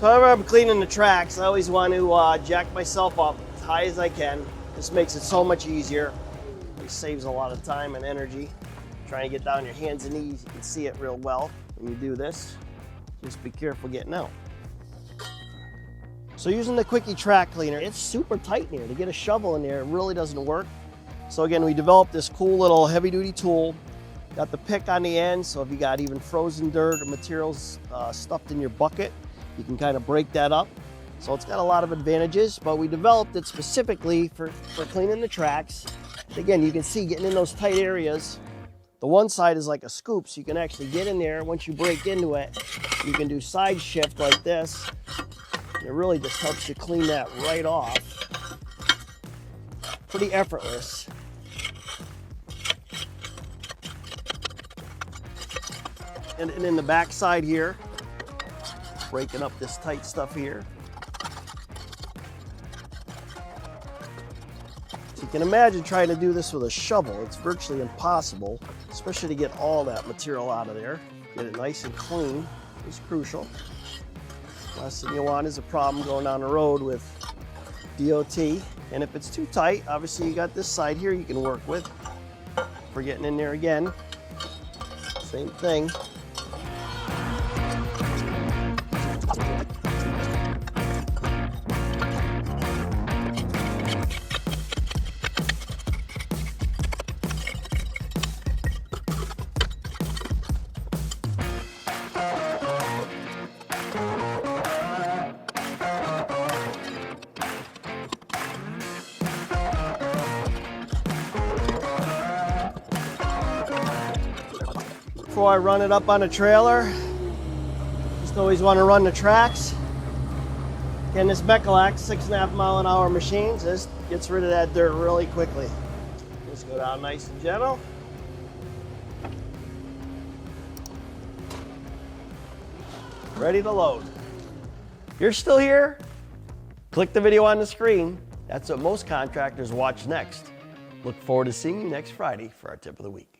So whenever I'm cleaning the tracks, I always want to jack myself up as high as I can. This makes it so much easier. It saves a lot of time and energy. Trying to get down your hands and knees, you can see it real well when you do this. Just be careful getting out. So using the Quickie track cleaner, it's super tight in here. To get a shovel in there, it really doesn't work. So again, we developed this cool little heavy duty tool. Got the pick on the end, so if you got even frozen dirt or materials stuffed in your bucket, you can kind of break that up. So it's got a lot of advantages, but we developed it specifically for cleaning the tracks. And again, you can see getting in those tight areas. The one side is like a scoop, so you can actually get in there. Once you break into it, you can do side shift like this. And it really just helps you clean that right off. Pretty effortless. And in the back side here, breaking up this tight stuff here. So you can imagine trying to do this with a shovel. It's virtually impossible, especially to get all that material out of there. Get it nice and clean is crucial. Last thing you want is a problem going down the road with DOT. And if it's too tight, obviously you got this side here you can work with. For getting in there again, same thing. Before I run it up on a trailer, just always want to run the tracks. Again, this Mechalak 6.5 mile an hour machine just gets rid of that dirt really quickly. Just go down nice and gentle. Ready to load. If you're still here, click the video on the screen. That's what most contractors watch next. Look forward to seeing you next Friday for our tip of the week.